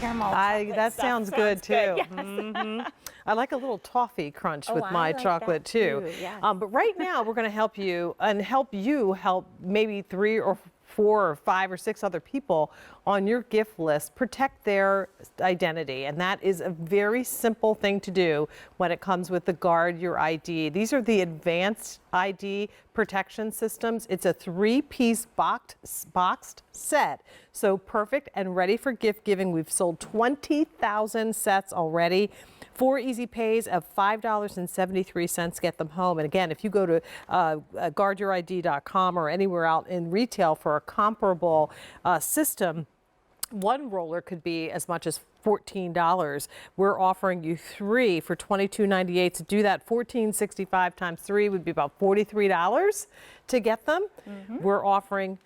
caramel. That sounds good too. Yes. I like a little toffee crunch with I my like chocolate that too. yes. But right now we're going to help you and help maybe 3 or 4 or 5 or 6 other people on your gift list protect their identity. And that is a very simple thing to do when it comes with the Guard Your ID. These are the advanced ID protection systems. It's a 3-piece boxed set. So perfect and ready for gift giving. We've sold 20,000 sets already. 4 easy pays of $5.73 get them home. And again, if you go to guardyourid.com or anywhere out in retail for a comparable system, one roller could be as much as $14. We're offering you 3 for $22.98. To do that, $14.65 times 3 would be about $43 to get them. We're offering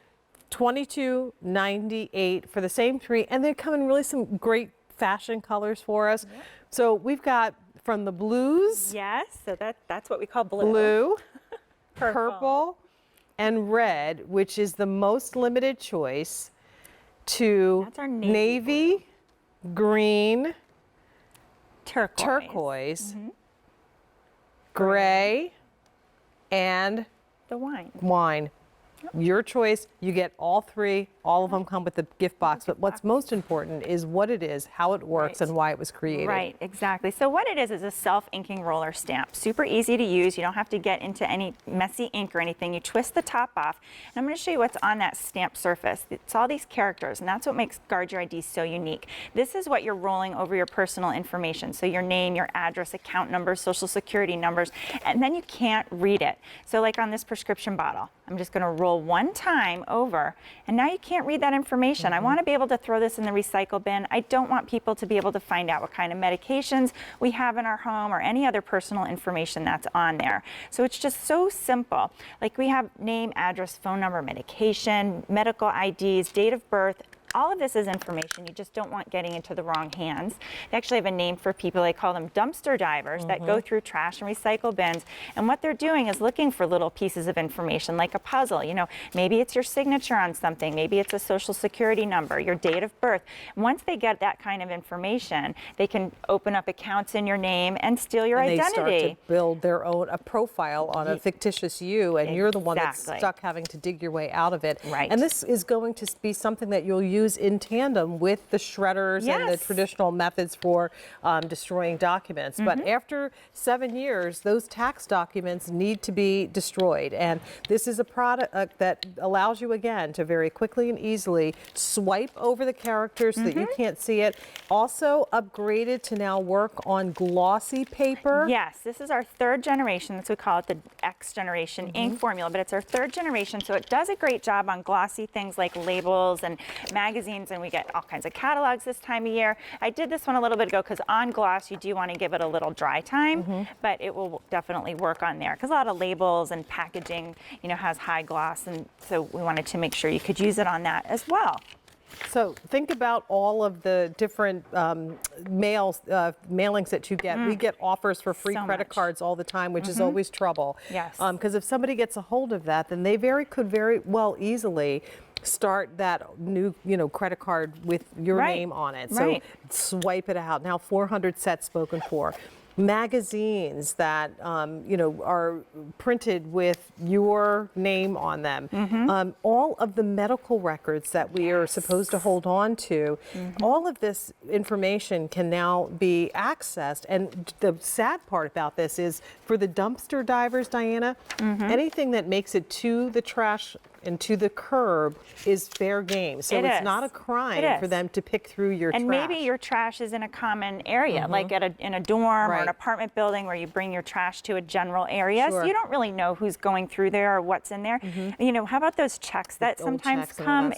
$22.98 for the same 3, and they come in really some great fashion colors for us. So we've got from the blues. Yes, so that's what we call blue. Blue, purple, and red, which is the most limited choice, to That's our navy, green, turquoise, gray, and the wine. wine. Your choice. You get all 3. All of them come with the gift box. But what's most important is what it is, how it works, and why it was created. Right, exactly. So what it is a self-inking roller stamp. Super easy to use. You don't have to get into any messy ink or anything. You twist the top off. And I'm going to show you what's on that stamp surface. It's all these characters, and that's what makes Guard Your ID so unique. This is what you're rolling over your personal information. So your name, your address, account numbers, social security numbers, and then you can't read it. So like on this prescription bottle, I'm just going to roll one time over, and now you can't read that information. I want to be able to throw this in the recycle bin. I don't want people to be able to find out what kind of medications we have in our home or any other personal information that's on there. So it's just so simple. Like we have name, address, phone number, medication, medical IDs, date of birth. All of this is information you just don't want getting into the wrong hands. They actually have a name for people. They call them dumpster divers that go through trash and recycle bins. And what they're doing is looking for little pieces of information like a puzzle. You know, maybe it's your signature on something. Maybe it's a social security number, your date of birth. Once they get that kind of information, they can open up accounts in your name and steal your identity. They start to build their own profile on a fictitious you, and you're the one that's stuck having to dig your way out of it. Right. And this is going to be something that you'll use in tandem with the shredders and the traditional methods for destroying documents. But after 7 years, those tax documents need to be destroyed. And this is a product that allows you, again, to very quickly and easily swipe over the characters so that you can't see it. Also upgraded to now work on glossy paper. Yes, this is our 3rd generation. That's what we call it, the X generation ink formula, but it's our 3rd generation. So it does a great job on glossy things like labels and magazines, and we get all kinds of catalogs this time of year. I did this one a little bit ago because on gloss you do want to give it a little dry time, but it will definitely work on there because a lot of labels and packaging, you know, has high gloss, and so we wanted to make sure you could use it on that as well. So think about all of the different mailings that you get. We get offers for free credit cards all the time, which is always trouble. Yes. Because if somebody gets a hold of that, then they could very well easily start that new, credit card with your name on it. So swipe it out. Now 400 sets spoken for. Magazines that are printed with your name on them. All of the medical records that we are supposed to hold on to. All of this information can now be accessed. And the sad part about this is for the dumpster divers, Diana, anything that makes it to the trash and to the curb is fair game. So it's not a crime for them to pick through your trash. And maybe your trash is in a common area, like in a dorm or an apartment building where you bring your trash to a general area. So you don't really know who's going through there or what's in there. You know, how about those checks that sometimes come,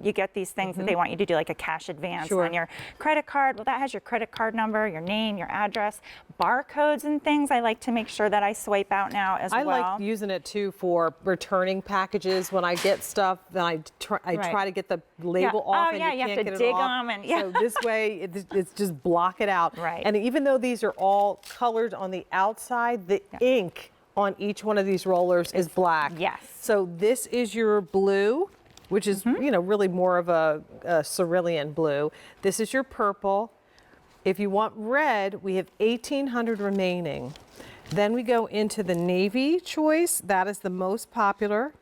you get these things that they want you to do, like a cash advance on your credit card. Well, that has your credit card number, your name, your address, barcodes and things. I like to make sure that I swipe out now as well. I like using it too for returning packages. When I get stuff, then I try to get the label off, and you have to dig them. And so this way, it's just block it out. And even though these are all colored on the outside, the ink on each one of these rollers is black. Yes. So this is your blue. which is, you know, really more of a cerulean blue. This is your purple. If you want red, we have 1,800 remaining. Then we go into the navy choice. That is the most popular.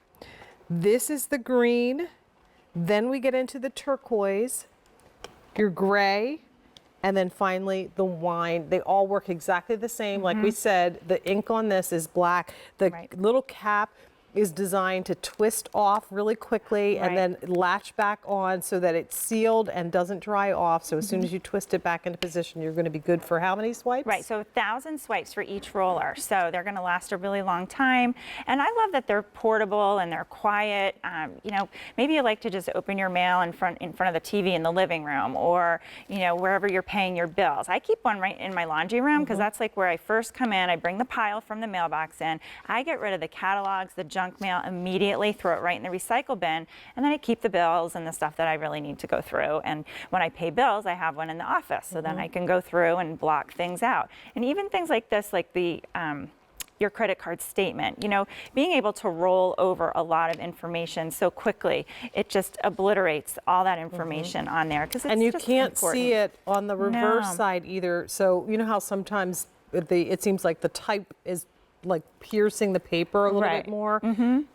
This is the green. Then we get into the turquoise, your gray, and then finally the wine. They all work exactly the same. Like we said, the ink on this is black. The little cap is designed to twist off really quickly and then latch back on so that it's sealed and doesn't dry off. So as soon as you twist it back into position, you're going to be good for how many swipes? Right, so 1,000 swipes for each roller. So they're going to last a really long time. And I love that they're portable and they're quiet. You know, maybe you like to just open your mail in front of the TV in the living room, or, you know, wherever you're paying your bills. I keep one right in my laundry room because that's like where I first come in. I bring the pile from the mailbox in. I get rid of the catalogs, the junk mail immediately, throw it right in the recycle bin, and then I keep the bills and the stuff that I really need to go through. And when I pay bills, I have one in the office, so then I can go through and block things out. And even things like this, like the your credit card statement, you know, being able to roll over a lot of information so quickly, it just obliterates all that information on there, because and you just can't important. see it on the reverse side either. So you know how sometimes it seems like the type is like piercing the paper a little bit more.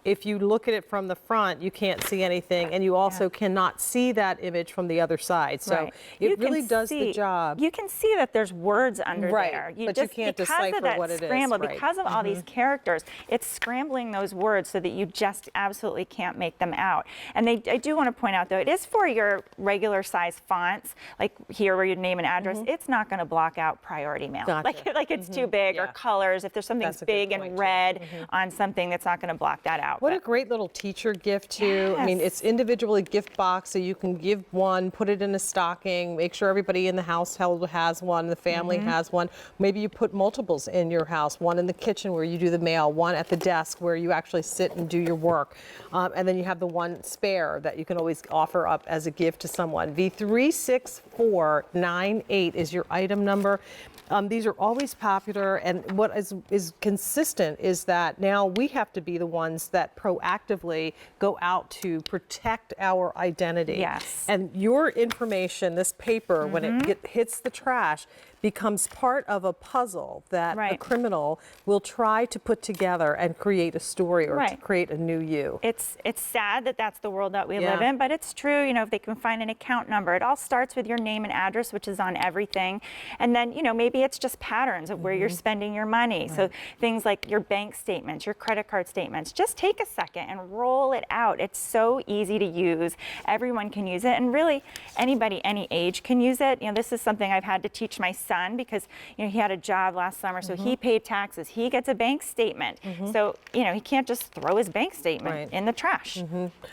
If you look at it from the front, you can't see anything, and you also cannot see that image from the other side. So it really does the job. You can see that there's words under there. But you can't decipher what it is. Because of all these characters, it's scrambling those words so that you just absolutely can't make them out. And I do want to point out, though, it is for your regular size fonts, like here where your name and address. It's not going to block out priority mail. Gotcha. Like it's too big, or colors. If there's something big and red on something, that's not going to block that out. What a great little teacher gift too. I mean, it's individually gift box, so you can give one, put it in a stocking, make sure everybody in the household has one, the family has one. Maybe you put multiples in your house, one in the kitchen where you do the mail, one at the desk where you actually sit and do your work. And then you have the one spare that you can always offer up as a gift to someone. V36498 is your item number. These are always popular, and what is consistent is that now we have to be the ones that proactively go out to protect our identity. Yes. And your information, this paper, when it hits the trash, becomes part of a puzzle that a criminal will try to put together and create a story or to create a new you. It's sad that that's the world that we live in, but it's true. You know, if they can find an account number, it all starts with your name and address, which is on everything. And then, you know, maybe it's just patterns of where you're spending your money. So things like your bank statements, your credit card statements, just take a second and roll it out. It's so easy to use. Everyone can use it, and really anybody any age can use it. You know, this is something I've had to teach my son, because, you know, he had a job last summer, so he paid taxes. He gets a bank statement. So, you know, he can't just throw his bank statement in the trash.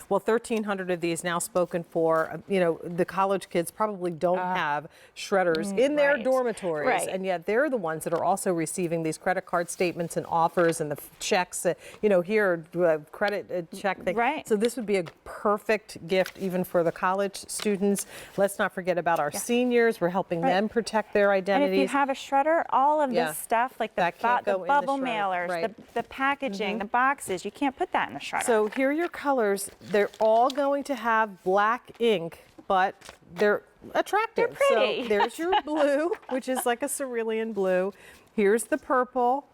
Well, 1,300 of these now spoken for. You know, the college kids probably don't have shredders in their dormitories, and yet they're the ones that are also receiving these credit card statements and offers and the checks. You know, here, credit check thing. So this would be a perfect gift even for the college students. Let's not forget about our seniors. We're helping them protect their identities. And if you have a shredder, all of this stuff, like the bubble mailers, the packaging, the boxes, you can't put that in the shredder. So here are your colors. They're all going to have black ink, but they're attractive. They're pretty. So there's your blue, which is like a cerulean blue. Here's the purple.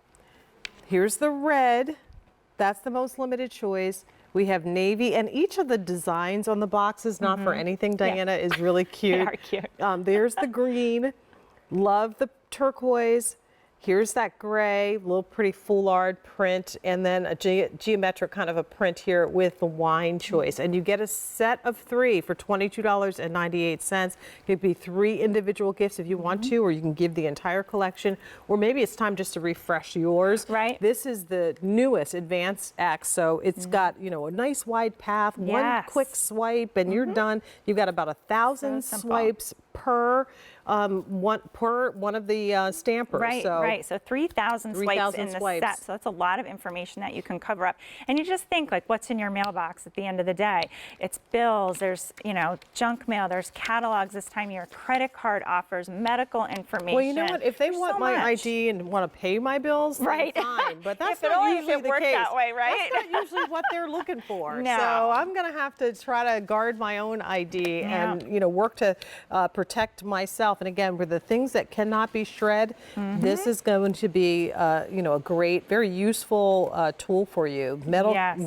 Here's the red. That's the most limited choice. We have navy, and each of the designs on the boxes, not for anything, Diana, is really cute. They are cute. There's the green. Love the turquoise. Here's that gray, little pretty foulard print, and then a geometric kind of a print here with the wine choice. And you get a set of 3 for $22.98. It could be 3 individual gifts if you want to, or you can give the entire collection, or maybe it's time just to refresh yours. This is the newest Advanced X, so it's got, you know, a nice wide path, one quick swipe, and you're done. You've got about 1,000 swipes per one of the stampers. Right, right. So 3,000 swipes 3,000 in the swipes. set. So that's a lot of information that you can cover up. And you just think, like, what's in your mailbox at the end of the day? It's bills, there's, junk mail, there's catalogs this time of year, credit card offers, medical information. Well, you know what? If they There's want so my much. ID and want to pay my bills, then Right. fine. But that's If it not only if usually it the worked case. that way, right? That's not usually what they're looking for. No. So I'm going to have to try to guard my own ID and work to protect myself. And again, with the things that cannot be shred, this is going to be a great, very useful tool for you. Metal, Yes.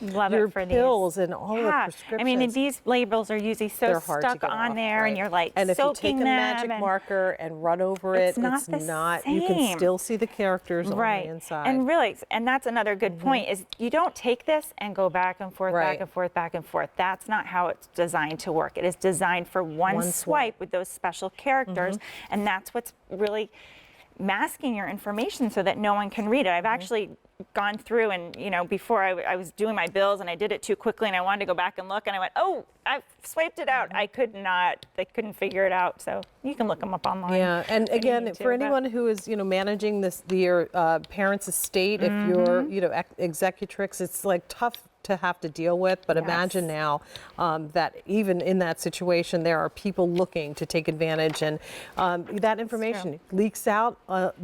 Love your it for pills these. and all the Yeah. prescriptions. I mean, and these labels are usually so They're hard to stuck get on off, there, and right. you're like and if you soaking take a them. magic and marker and run over it, it's not the you can same. still see the characters on Right. the inside. And really, and that's another good point, is you don't take this and go back and forth, Right. back and forth, back and forth. That's not how it's designed to work. It is designed for one One swipe swipe. with those special characters, and that's what's really masking your information so that no one can read it. I've actually gone through and, before I was doing my bills and I did it too quickly and I wanted to go back and look and I went, oh, I swiped it out. I couldn't figure it out. So you can look them up online. Yeah, and if you again, need to, for but- anyone who is, managing your parents' estate, if you're, executrix, it's like tough to have to deal with, but Yes. imagine now that even in that situation, there are people looking to take advantage, and that information leaks out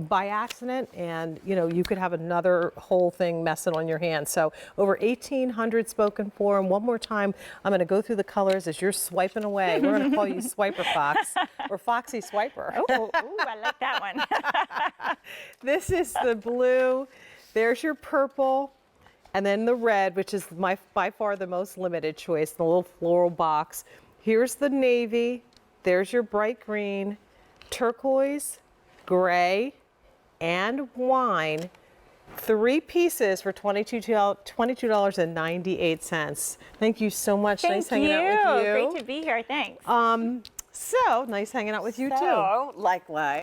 by accident, and you could have another whole thing messing on your hands. So over 1,800 spoken for, and one more time, I'm going to go through the colors as you're swiping away. We're going to call you Swiper Fox or Foxy Swiper. Ooh, I like that one. This is the blue. There's your purple. And then the red, which is by far the most limited choice, the little floral box. Here's the navy. There's your bright green, turquoise, gray, and wine. 3 pieces for $22.98. Thank you so much. Thank Nice hanging out with you. Great to be here. Thanks. So nice hanging out with you too. So, likewise.